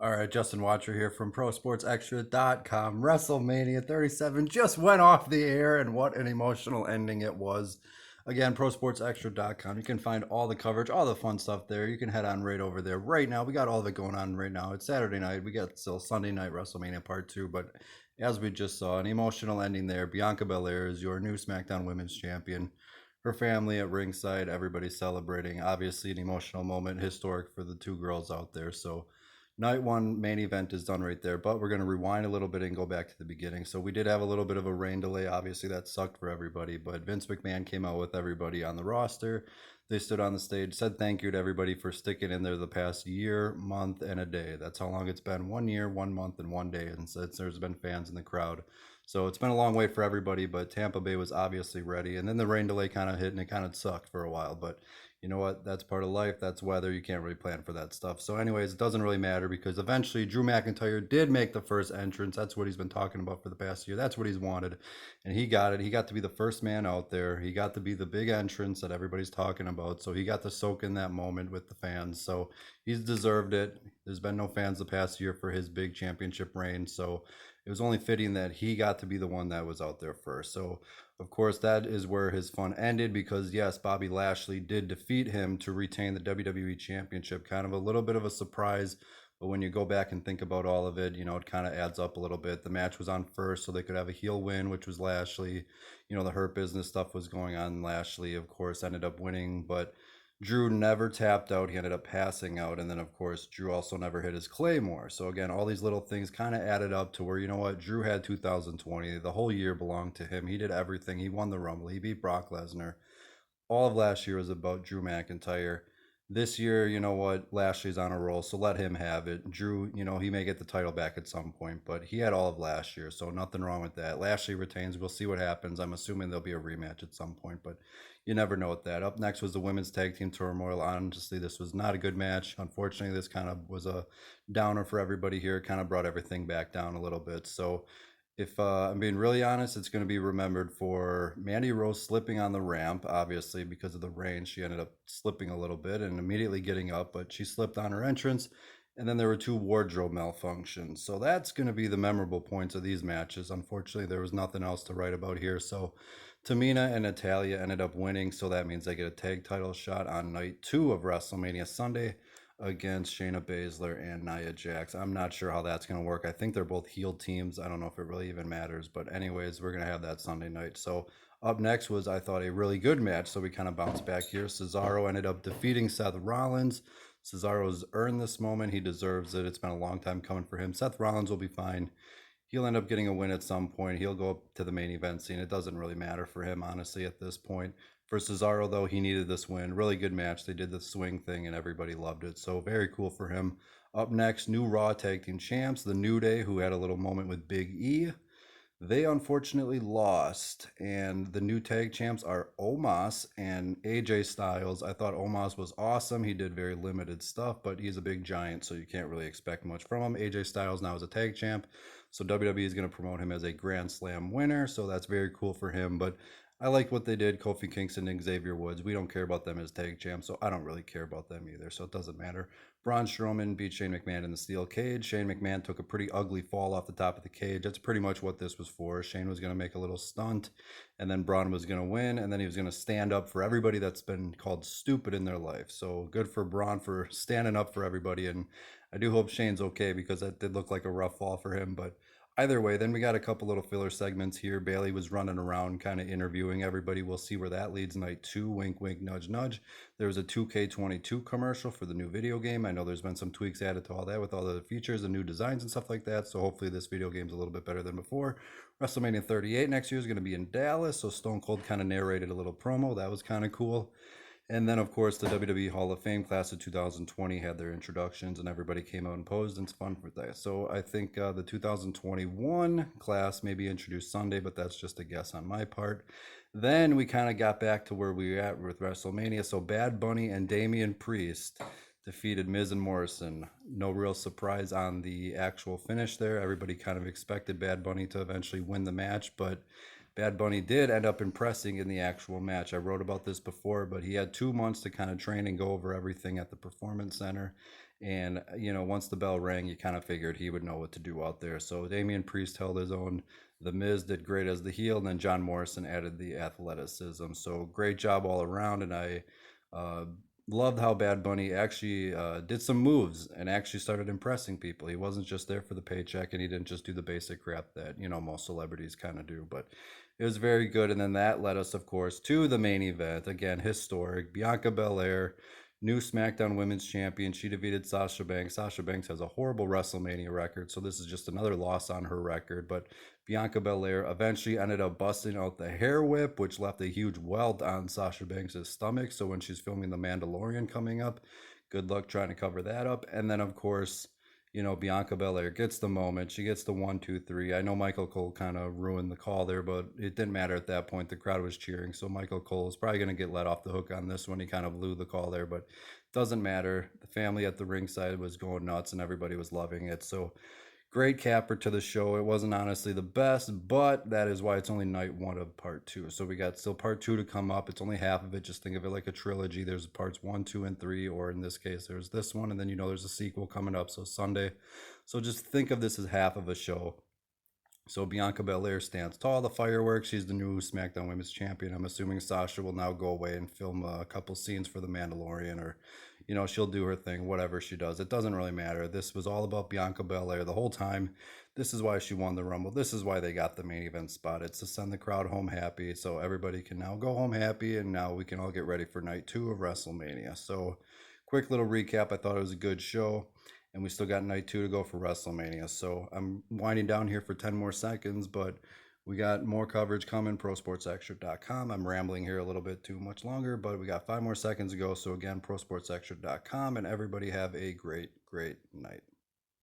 All right, Justin Watcher here from ProSportsExtra.com. WrestleMania 37 just went off the air, and what an emotional ending it was. Again, ProSportsExtra.com. You can find all the coverage, all the fun stuff there. You can head on right over there right now. We got all of it going on right now. It's Saturday night. We got still Sunday night WrestleMania Part 2, but as we just saw, an emotional ending there. Bianca Belair is your new SmackDown Women's Champion. Her family at ringside, everybody's celebrating. Obviously, an emotional moment, historic for the two girls out there. So, night one main event is done right there, but we're going to rewind a little bit and go back to the beginning. So we did have a little bit of a rain delay. Obviously, that sucked for everybody, but Vince McMahon came out with everybody on the roster. They stood on the stage, said thank you to everybody for sticking in there the past year, month, and a day. That's how long it's been: 1 year, 1 month, and 1 day. And since there's been fans in the crowd. So it's been a long way for everybody, but Tampa Bay was obviously ready. And then the rain delay kind of hit and it kind of sucked for a while. But you know what? That's part of life. That's weather. You can't really plan for that stuff. So, anyways, it doesn't really matter because eventually Drew McIntyre did make the first entrance. That's what he's been talking about for the past year. That's what he's wanted. And he got it. He got to be the first man out there. He got to be the big entrance that everybody's talking about. So, he got to soak in that moment with the fans. So, he's deserved it. There's been no fans the past year for his big championship reign. So, it was only fitting that he got to be the one that was out there first. So, of course, that is where his fun ended because, yes, Bobby Lashley did defeat him to retain the WWE Championship. Kind of a little bit of a surprise, but when you go back and think about all of it, it kind of adds up a little bit. The match was on first, so they could have a heel win, which was Lashley. The Hurt Business stuff was going on. Lashley, of course, ended up winning, but Drew never tapped out. He ended up passing out. And then, of course, Drew also never hit his Claymore. So, again, all these little things kind of added up to where, you know what, Drew had 2020. The whole year belonged to him. He did everything. He won the Rumble. He beat Brock Lesnar. All of last year was about Drew McIntyre. This year, you know what, Lashley's on a roll, so let him have it. Drew, he may get the title back at some point, but he had all of last year, so nothing wrong with that. Lashley retains. We'll see what happens. I'm assuming there'll be a rematch at some point, but you never know with that. Up next was the women's tag team turmoil. Honestly, this was not a good match. Unfortunately, this kind of was a downer for everybody here. It kind of brought everything back down a little bit. So if I'm being really honest, it's going to be remembered for Mandy Rose slipping on the ramp, obviously, because of the rain. She ended up slipping a little bit and immediately getting up, but she slipped on her entrance. And then there were two wardrobe malfunctions. So that's going to be the memorable points of these matches. Unfortunately, there was nothing else to write about here. So Tamina and Natalia ended up winning. So that means they get a tag title shot on night 2 of WrestleMania Sunday against Shayna Baszler and Nia Jax. I'm not sure how that's going to work. I think they're both heel teams. I don't know if it really even matters. But anyways, we're going to have that Sunday night. So up next was, I thought, a really good match. So we kind of bounced back here. Cesaro ended up defeating Seth Rollins. Cesaro's earned this moment. He deserves it. It's been a long time coming for him. Seth Rollins will be fine. He'll end up getting a win at some point. He'll go up to the main event scene. It doesn't really matter for him, honestly, at this point. For Cesaro, though, he needed this win. Really good match. They did the swing thing, and everybody loved it. So very cool for him. Up next, new Raw Tag Team Champs, The New Day, who had a little moment with Big E. They unfortunately lost, and the new tag champs are Omos and AJ Styles. I thought Omos was awesome. He did very limited stuff, but he's a big giant, so you can't really expect much from him. AJ Styles now is a tag champ, so WWE is going to promote him as a Grand Slam winner, so that's very cool for him. But I like what they did. Kofi Kingston and Xavier Woods. We don't care about them as tag champs, so I don't really care about them either, so it doesn't matter. Braun Strowman beat Shane McMahon in the steel cage. Shane McMahon took a pretty ugly fall off the top of the cage. That's pretty much what this was for. Shane was going to make a little stunt, and then Braun was going to win, and then he was going to stand up for everybody that's been called stupid in their life. So good for Braun for standing up for everybody, and I do hope Shane's okay because that did look like a rough fall for him, but either way, then we got a couple little filler segments here. Bailey was running around kind of interviewing everybody. We'll see where that leads night 2. Wink, wink, nudge, nudge. There was a 2K22 commercial for the new video game. I know there's been some tweaks added to all that with all the features and new designs and stuff like that. So hopefully this video game's a little bit better than before. WrestleMania 38 next year is going to be in Dallas. So Stone Cold kind of narrated a little promo. That was kind of cool. And then, of course, the WWE Hall of Fame class of 2020 had their introductions, and everybody came out and posed, and it's fun for that. So I think the 2021 class may be introduced Sunday, but that's just a guess on my part. Then we kind of got back to where we were at with WrestleMania. So Bad Bunny and Damian Priest defeated Miz and Morrison. No real surprise on the actual finish there. Everybody kind of expected Bad Bunny to eventually win the match, but Bad Bunny did end up impressing in the actual match. I wrote about this before, but he had 2 months to kind of train and go over everything at the Performance Center. And, once the bell rang, you kind of figured he would know what to do out there. So Damian Priest held his own. The Miz did great as the heel, and then John Morrison added the athleticism. So great job all around. And I uh, loved how Bad Bunny actually did some moves and actually started impressing people. He wasn't just there for the paycheck, and he didn't just do the basic crap that, most celebrities kind of do. But it was very good. And then that led us, of course, to the main event. Again, historic. Bianca Belair, new SmackDown Women's Champion. She defeated Sasha Banks. Sasha Banks has a horrible WrestleMania record, so this is just another loss on her record. But Bianca Belair eventually ended up busting out the hair whip, which left a huge welt on Sasha Banks' stomach. So when she's filming The Mandalorian coming up, good luck trying to cover that up. And then, of course, Bianca Belair gets the moment. She gets the 1, 2, 3. I know Michael Cole kind of ruined the call there, but it didn't matter at that point. The crowd was cheering. So Michael Cole is probably going to get let off the hook on this one. He kind of blew the call there, but it doesn't matter. The family at the ringside was going nuts and everybody was loving it. So great capper to the show. It wasn't honestly the best, but that is why it's only night one of part two. So we got still part two to come up. It's only half of it. Just think of it like a trilogy. There's parts 1, 2, and 3, or in this case, there's this one, and then there's a sequel coming up. So Sunday. So just think of this as half of a show. So Bianca Belair stands tall. The fireworks. She's the new SmackDown Women's Champion. I'm assuming Sasha will now go away and film a couple scenes for The Mandalorian, or she'll do her thing, whatever she does. It doesn't really matter. This was all about Bianca Belair the whole time. This is why she won the Rumble. This is why they got the main event spot. It's to send the crowd home happy, so everybody can now go home happy, and now we can all get ready for night 2 of WrestleMania. So quick little recap. I thought it was a good show. And we still got night 2 to go for WrestleMania. So I'm winding down here for 10 more seconds, but we got more coverage coming, prosportsextra.com. I'm rambling here a little bit too much longer, but we got 5 more seconds to go. So again, prosportsextra.com, and everybody have a great, great night.